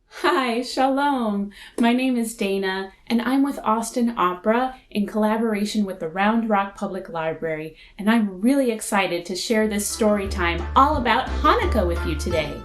Hi, shalom. My name is Dana, and I'm with Austin Opera in collaboration with the Round Rock Public Library, and I'm really excited to share this story time all about Hanukkah with you today.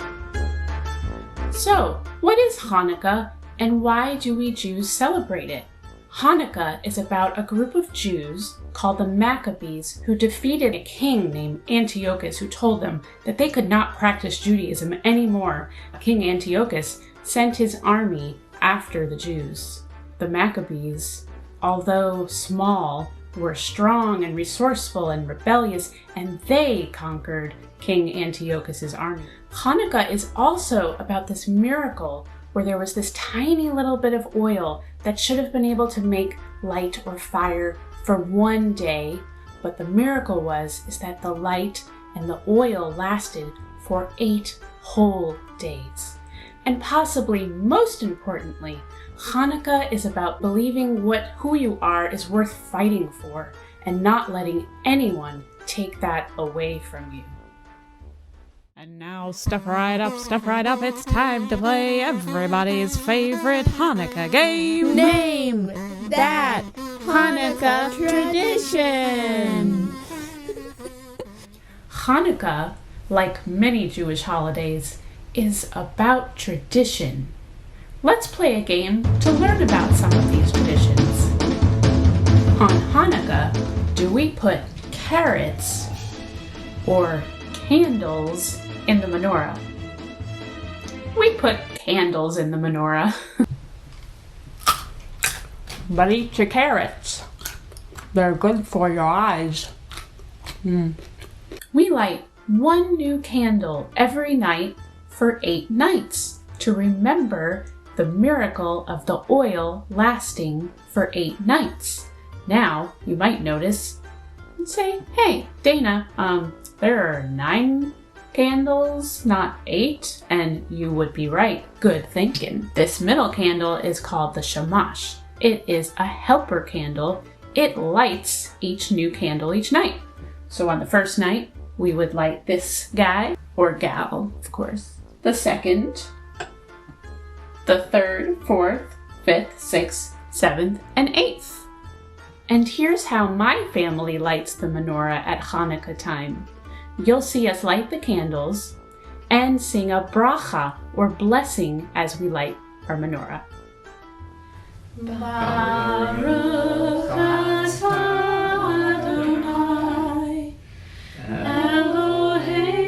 So, what is Hanukkah, and why do we Jews celebrate it? Hanukkah is about a group of Jews called the Maccabees who defeated a king named Antiochus who told them that they could not practice Judaism anymore. King Antiochus sent his army after the Jews. The Maccabees, although small, were strong and resourceful and rebellious, and they conquered King Antiochus's army. Hanukkah is also about this miracle where there was this tiny little bit of oil that should have been able to make light or fire for one day, but the miracle is that the light and the oil lasted for 8 whole days. And possibly most importantly, Hanukkah is about believing who you are is worth fighting for and not letting anyone take that away from you. And now step right up, it's time to play everybody's favorite Hanukkah game. Name that Hanukkah tradition. Hanukkah, like many Jewish holidays, is about tradition. Let's play a game to learn about some of these traditions. On Hanukkah, do we put carrots or candles in the menorah? We put candles in the menorah. But eat your carrots. They're good for your eyes. We light 1 new candle every night for 8 nights to remember the miracle of the oil lasting for 8 nights. Now, you might notice and say, hey, Dana, there are 9 candles, not 8, and you would be right. Good thinking. This middle candle is called the shamash. It is a helper candle. It lights each new candle each night. So on the first night, we would light this guy, or gal, of course. The second, the third, 4th, 5th, 6th, 7th, and 8th. And here's how my family lights the menorah at Hanukkah time. You'll see us light the candles and sing a bracha, or blessing, as we light our menorah. Baruch atah Adonai, Eloheinu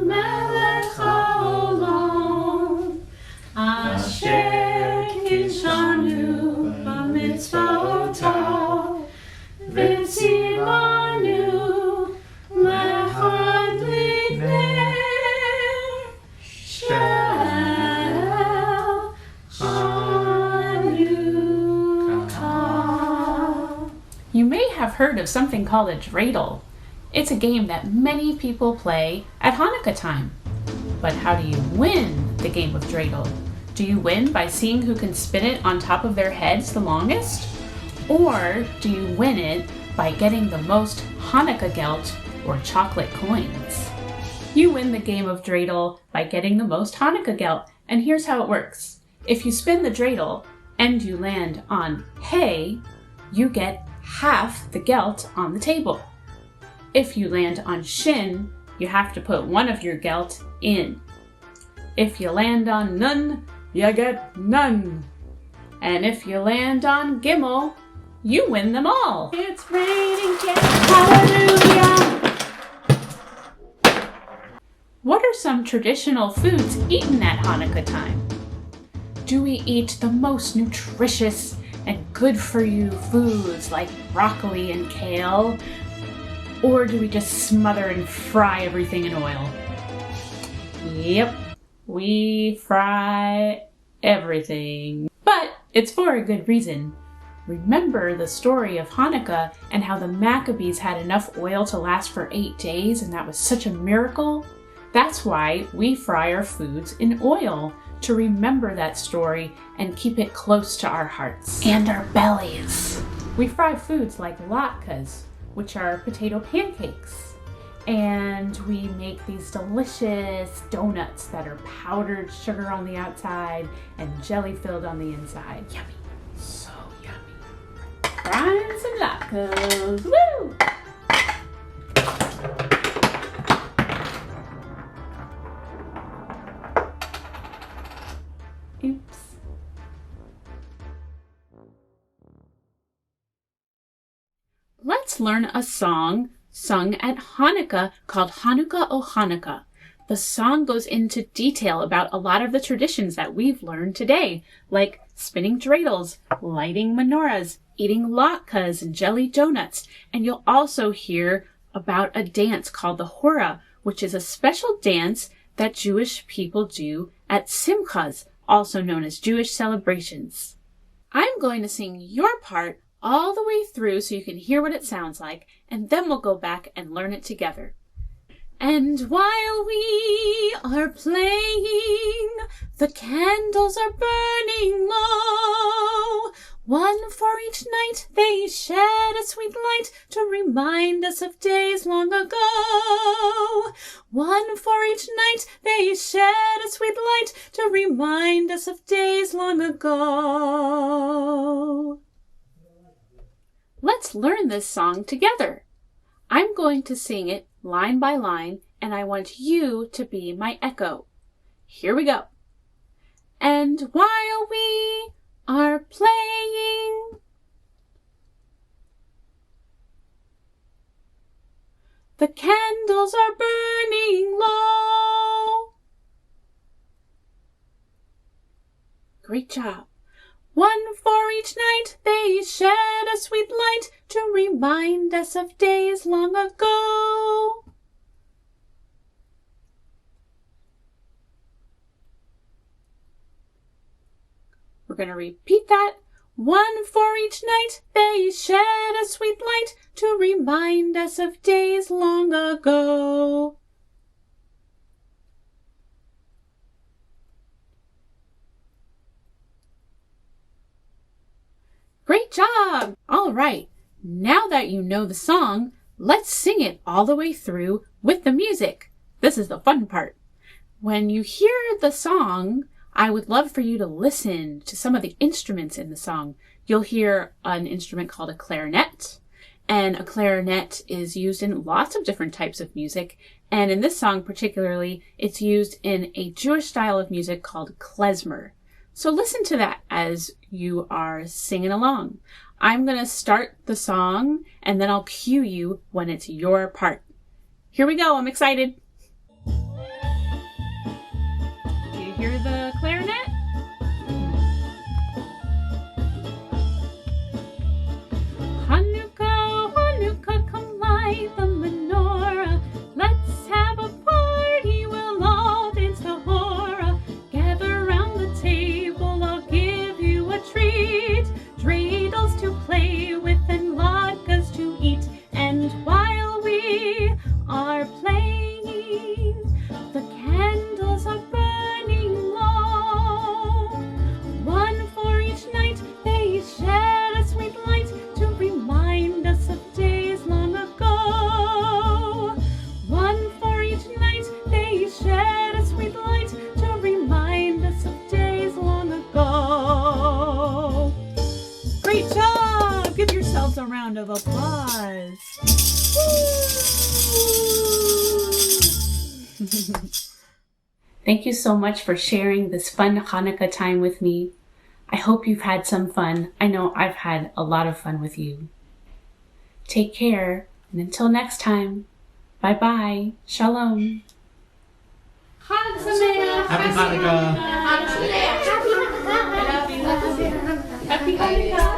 melech haolam, asher kidshanu b'mitzvotav, v'tzivanu l'echad lidnei shel Hanukkah. You may have heard of something called a dreidel. It's a game that many people play at Hanukkah time. But how do you win the game of dreidel? Do you win by seeing who can spin it on top of their heads the longest? Or do you win it by getting the most Hanukkah gelt, or chocolate coins? You win the game of dreidel by getting the most Hanukkah gelt, and here's how it works. If you spin the dreidel and you land on hay, you get half the gelt on the table. If you land on shin, you have to put one of your gelt in. If you land on nun, you get none. And if you land on gimel, you win them all. It's raining candles. Hallelujah. What are some traditional foods eaten at Hanukkah time? Do we eat the most nutritious and good for you foods like broccoli and kale? Or do we just smother and fry everything in oil? Yep, we fry everything. But it's for a good reason. Remember the story of Hanukkah and how the Maccabees had enough oil to last for 8 days, and that was such a miracle? That's why we fry our foods in oil, to remember that story and keep it close to our hearts and our bellies. We fry foods like latkes, which are potato pancakes, And we make these delicious donuts that are powdered sugar on the outside and jelly filled on the inside. Yummy. So yummy. Frying some latkes. Woo! Oops. Let's learn a song sung at Hanukkah called Hanukkah O Hanukkah. The song goes into detail about a lot of the traditions that we've learned today, like spinning dreidels, lighting menorahs, eating latkes and jelly donuts, and you'll also hear about a dance called the Hora, which is a special dance that Jewish people do at Simchas, also known as Jewish celebrations. I'm going to sing your part all the way through so you can hear what it sounds like, and then we'll go back and learn it together. And while we are playing, the candles are burning low. One for each night they shed a sweet light to remind us of days long ago. One for each night they shed a sweet light to remind us of days long ago. Let's learn this song together. I'm going to sing it line by line, and I want you to be my echo. Here we go. And while we are playing, the candles are burning low. Great job. One for each night they shed a sweet light to remind us of days long ago. We're going to repeat that. One for each night they shed a sweet light to remind us of days long ago. Great job! All right, now that you know the song, let's sing it all the way through with the music. This is the fun part. When you hear the song, I would love for you to listen to some of the instruments in the song. You'll hear an instrument called a clarinet, and a clarinet is used in lots of different types of music, and in this song particularly, it's used in a Jewish style of music called klezmer. So listen to that as you are singing along. I'm going to start the song and then I'll cue you when it's your part. Here we go. I'm excited. Do you hear the clarinet? Hanukkah, Hanukkah, come light the menorah. Let's have a party. We'll all dance the hora. Gather round the table. I'll give you a treat. Dreidels to play with and latkes to eat. And while we are playing, the candles are burning low. One for each night they shed a sweet light to remind us of days long ago. One for each night they shed a sweet light to remind us of days long ago. Great job! Give yourselves a round of applause. Thank you so much for sharing this fun Hanukkah time with me. I hope you've had some fun. I know I've had a lot of fun with you. Take care, and until next time, bye-bye. Shalom. Chag Sameach. Happy Hanukkah. Happy Hanukkah. Happy Hanukkah.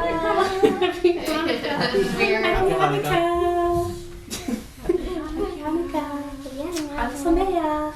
Chag Sameach.